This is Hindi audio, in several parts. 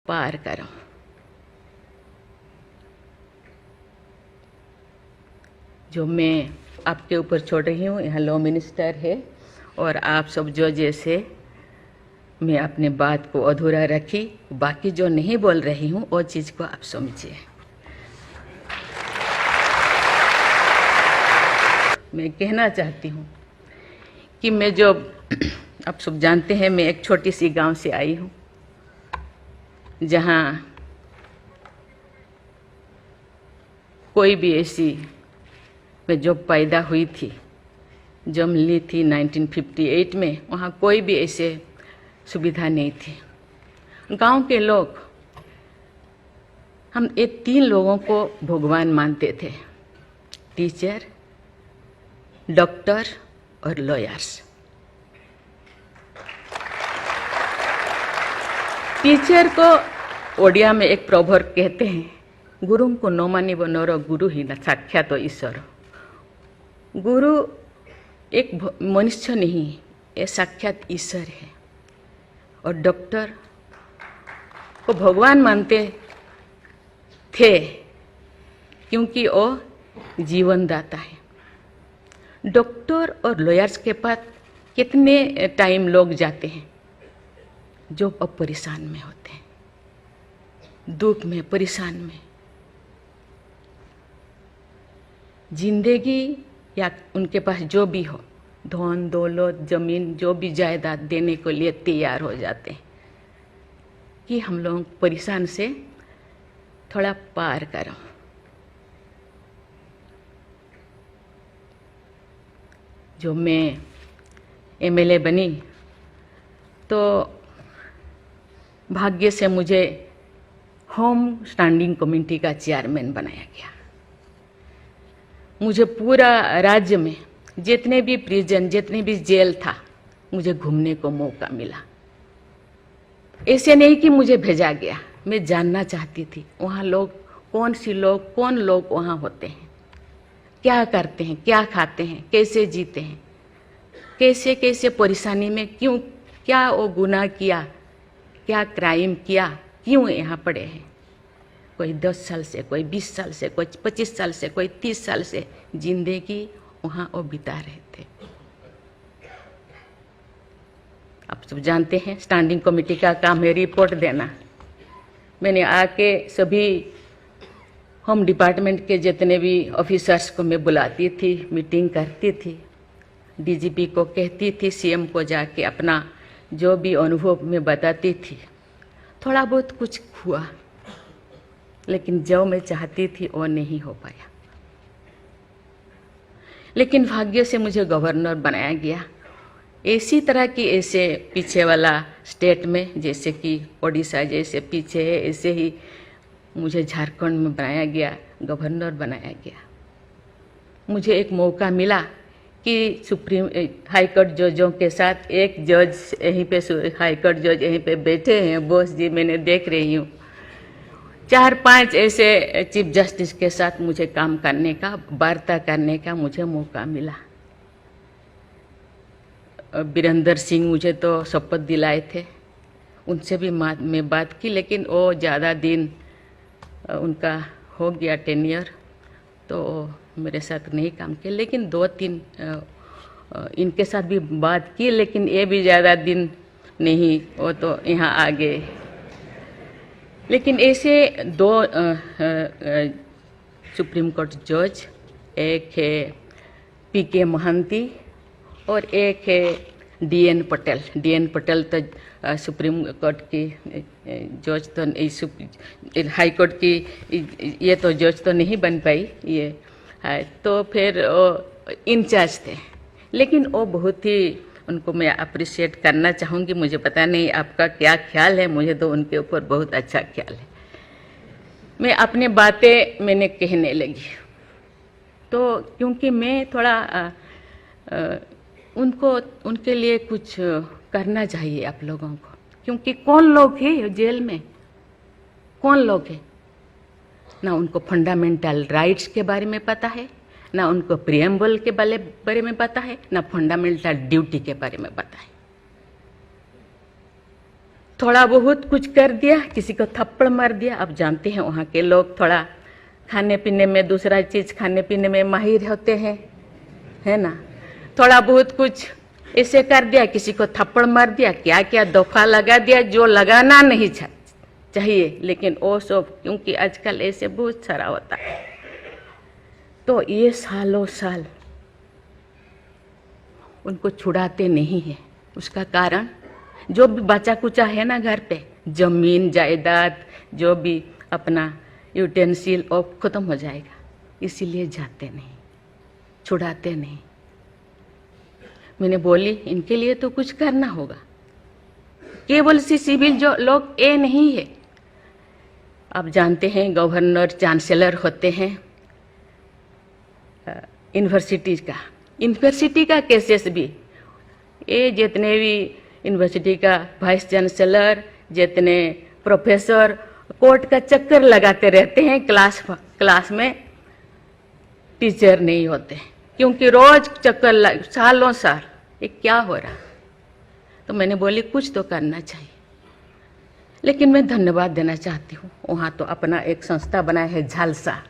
पार करो। जो मैं आपके ऊपर छोड़ रही हूँ, यहाँ लॉ मिनिस्टर है और आप सब जो जैसे मैं अपने बात को अधूरा रखी, बाकी जो नहीं बोल रही हूँ वो चीज़ को आप समझिए। मैं कहना चाहती हूँ कि मैं जो आप सब जानते हैं, मैं एक छोटी सी गांव से आई हूँ जहाँ कोई भी ऐसी, मैं जब पैदा हुई थी, जन्म ली थी 1958 में, वहाँ कोई भी ऐसे सुविधा नहीं थी। गांव के लोग, हम ये 3 लोगों को भगवान मानते थे, टीचर, डॉक्टर और लॉयर्स। टीचर को ओडिया में एक प्रोवर्ब कहते हैं, गुरुम को नो मानिब नरो गुरु ही न साक्षात ईश्वर। गुरु एक मनुष्य नहीं, ये साक्षात ईश्वर है। और डॉक्टर को भगवान मानते थे क्योंकि वो जीवन दाता है। डॉक्टर और लॉयर्स के पास कितने टाइम लोग जाते हैं जो अब परेशान में होते हैं, दुख में, परेशान में। जिंदगी या उनके पास जो भी हो, धन दौलत, जमीन, जो भी जायदाद देने को लिए तैयार हो जाते हैं कि हम लोग परेशान से थोड़ा पार करो। जो मैं एमएलए बनी तो भाग्य से मुझे होम स्टैंडिंग कमेटी का चेयरमैन बनाया गया। मुझे पूरा राज्य में जितने भी प्रिजन, जितने भी जेल था, मुझे घूमने को मौका मिला। ऐसे नहीं कि मुझे भेजा गया, मैं जानना चाहती थी वहाँ लोग कौन लोग वहाँ होते हैं, क्या करते हैं, क्या खाते हैं, कैसे जीते हैं, कैसे कैसे परेशानी में, क्यों, क्या वो गुनाह किया, क्या क्राइम किया, क्यों यहाँ पड़े हैं। कोई 10 साल से, कोई 20 साल से, कोई 25 साल से, कोई 30 साल से जिंदगी वहाँ वो बिता रहे थे। आप सब जानते हैं स्टैंडिंग कमेटी का काम है रिपोर्ट देना। मैंने आके सभी होम डिपार्टमेंट के जितने भी ऑफिसर्स को मैं बुलाती थी, मीटिंग करती थी, डीजीपी को कहती थी, सीएम को जाके अपना जो भी अनुभव मैं बताती थी। थोड़ा बहुत कुछ हुआ, लेकिन जो मैं चाहती थी वो नहीं हो पाया। लेकिन भाग्य से मुझे गवर्नर बनाया गया। इसी तरह की, ऐसे पीछे वाला स्टेट में, जैसे कि ओडिशा जैसे पीछे है, ऐसे ही मुझे झारखंड में बनाया गया, गवर्नर बनाया गया। मुझे एक मौका मिला कि सुप्रीम हाई कोर्ट जजों के साथ एक जज यहीं पे, हाई कोर्ट जज यहीं पे बैठे हैं, बोस जी, मैंने देख रही हूँ, 4-5 ऐसे चीफ जस्टिस के साथ मुझे काम करने का, वार्ता करने का मुझे मौका मिला। वीरेंद्र सिंह मुझे तो शपथ दिलाए थे, उनसे भी मैं बात की, लेकिन वो ज़्यादा दिन उनका हो गया टेन्योर, तो मेरे साथ नहीं काम किया। लेकिन 2-3 इनके साथ भी बात की, लेकिन ये भी ज़्यादा दिन नहीं, वो तो यहाँ आ गए। लेकिन ऐसे 2 सुप्रीम कोर्ट जज, एक है पीके महंती और एक है डीएन पटेल। डीएन पटेल तो सुप्रीम कोर्ट की जज तो, हाई कोर्ट की ये तो जज तो नहीं बन पाई ये है, तो फिर वो इंचार्ज थे। लेकिन वो बहुत ही, उनको मैं अप्रिशिएट करना चाहूँगी। मुझे पता नहीं आपका क्या ख्याल है, मुझे तो उनके ऊपर बहुत अच्छा ख्याल है। मैं अपनी बातें मैंने कहने लगी, तो क्योंकि मैं थोड़ा उनके लिए कुछ करना चाहिए आप लोगों को, क्योंकि कौन लोग हैं जेल में, कौन लोग हैं, ना उनको फंडामेंटल राइट्स के बारे में पता है, ना उनको प्रिएम्बल के बारे में पता है, ना फंडामेंटल ड्यूटी के बारे में पता है। थोड़ा बहुत कुछ कर दिया, किसी को थप्पड़ मार दिया। अब जानते हैं वहाँ के लोग थोड़ा खाने पीने में, दूसरा चीज खाने पीने में माहिर होते हैं, है ना। थोड़ा बहुत कुछ ऐसे कर दिया, किसी को थप्पड़ मार दिया, क्या क्या दफा लगा दिया जो लगाना नहीं चाहिए, लेकिन वो सब क्योंकि आजकल ऐसे बहुत सारा होता है, तो ये सालों साल उनको छुड़ाते नहीं है। उसका कारण जो भी बचा कुचा है ना घर पे, जमीन जायदाद जो भी अपना यूटेंसिल वो खत्म हो जाएगा, इसीलिए जाते नहीं, छुड़ाते नहीं। मैंने बोली इनके लिए तो कुछ करना होगा, केवल सी सिविल जो लोग ये नहीं है। आप जानते हैं गवर्नर चांसलर होते हैं यूनिवर्सिटी का केसेस भी, ये जितने भी यूनिवर्सिटी का वाइस चांसलर, जितने प्रोफेसर कोर्ट का चक्कर लगाते रहते हैं, क्लास में टीचर नहीं होते, क्योंकि रोज चक्कर सालों साल, ये क्या हो रहा। तो मैंने बोली कुछ तो करना चाहिए। लेकिन मैं धन्यवाद देना चाहती हूँ, वहाँ तो अपना एक संस्था बनाया है झालसा,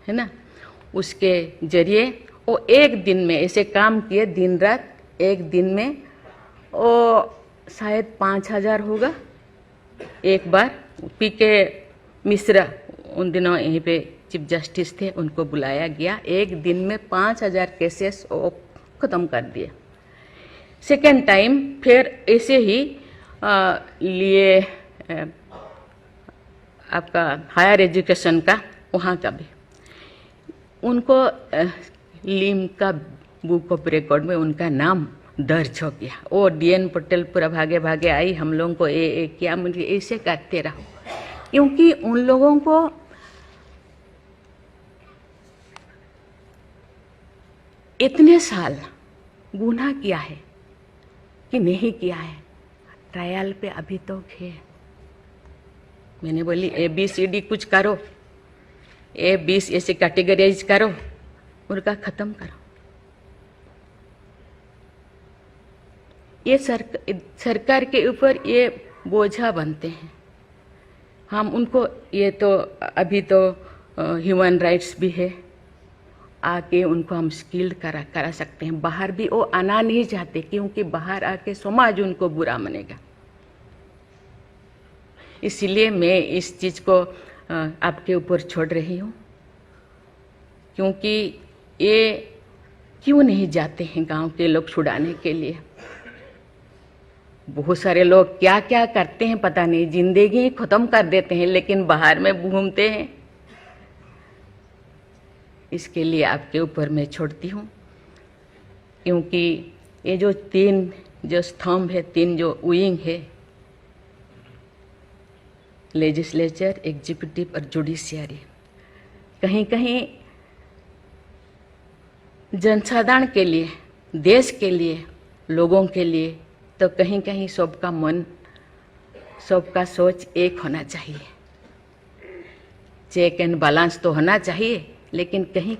है ना, उसके जरिए वो एक दिन में ऐसे काम किए, दिन रात, एक दिन में वो शायद 5,000 होगा। एक बार पीके मिश्रा उन दिनों यहीं पे चीफ जस्टिस थे, उनको बुलाया गया, एक दिन में 5,000 केसेस वो खत्म कर दिए। सेकेंड टाइम फिर ऐसे ही लिए आपका हायर एजुकेशन का, वहाँ का भी उनको लीम का बुक ऑफ रिकॉर्ड में उनका नाम दर्ज हो गया। वो DN पटेल पूरा भागे भागे आई, हम लोगों को किया, मुझे ऐसे करते रहो, क्योंकि उन लोगों को इतने साल गुनाह किया है कि नहीं किया है, ट्रायल पे अभी तो है। मैंने बोली ABCD कुछ करो, A20 ऐसे कैटेगराइज करो, उनका खत्म करो। ये सरकार के ऊपर ये बोझा बनते हैं। हम उनको, ये तो अभी तो ह्यूमन राइट्स भी है, आके उनको हम स्किल्ड करा सकते हैं। बाहर भी वो आना नहीं चाहते, क्योंकि बाहर आके समाज उनको बुरा मानेगा। इसीलिए मैं इस चीज को आपके ऊपर छोड़ रही हूँ, क्योंकि ये क्यों नहीं जाते हैं गांव के लोग छुड़ाने के लिए। बहुत सारे लोग क्या क्या करते हैं पता नहीं, जिंदगी खत्म कर देते हैं, लेकिन बाहर में घूमते हैं। इसके लिए आपके ऊपर मैं छोड़ती हूँ, क्योंकि ये जो 3 जो स्तंभ है, 3 जो विंग है, लेजिस्लेचर, एग्जीक्यूटिव और जुडिशियरी, कहीं कहीं जनसाधारण के लिए, देश के लिए, लोगों के लिए, तो कहीं कहीं सबका मन, सबका सोच एक होना चाहिए। चेक एंड बैलेंस तो होना चाहिए, लेकिन कहीं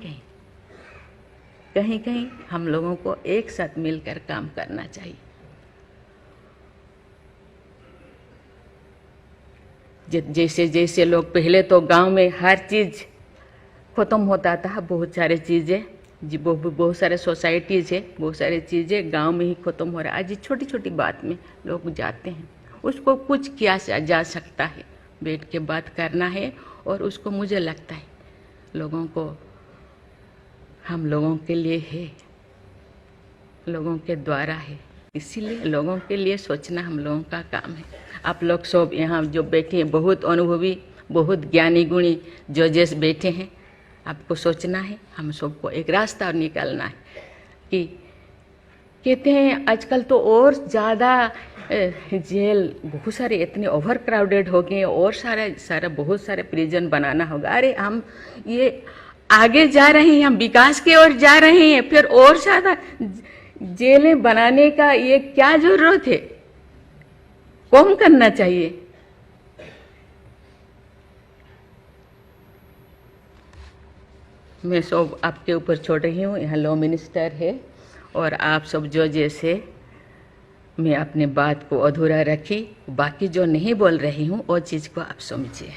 कहीं हम लोगों को एक साथ मिलकर काम करना चाहिए। जैसे जैसे लोग, पहले तो गांव में हर चीज खत्म होता था, बहुत सारे चीजें, बहुत सारे सोसाइटीज है, बहुत सारी चीजें गांव में ही खत्म हो रहा है। आज छोटी छोटी बात में लोग जाते हैं, उसको कुछ किया जा सकता है, बैठ के बात करना है। और उसको मुझे लगता है लोगों को, हम लोगों के लिए है, लोगों के द्वारा है, इसीलिए लोगों के लिए सोचना हम लोगों का काम है। आप लोग सब यहाँ जो बैठे हैं, बहुत अनुभवी, बहुत ज्ञानी गुणी जजेस बैठे हैं, आपको सोचना है, हम सबको एक रास्ता निकालना है। कि कहते हैं आजकल तो और ज़्यादा जेल, बहुत सारे इतने ओवर क्राउडेड हो गए, और सारा बहुत सारे प्रिजन बनाना होगा। अरे हम ये आगे जा रहे हैं, हम विकास की ओर जा रहे हैं, फिर और ज़्यादा जेलें बनाने का ये क्या जरूरत है? कम करना चाहिए। मैं सब आपके ऊपर छोड़ रही हूँ। यहाँ लॉ मिनिस्टर है और आप सब जो जैसे मैं अपने बात को अधूरा रखी, बाकी जो नहीं बोल रही हूँ वो चीज़ को आप समझिए।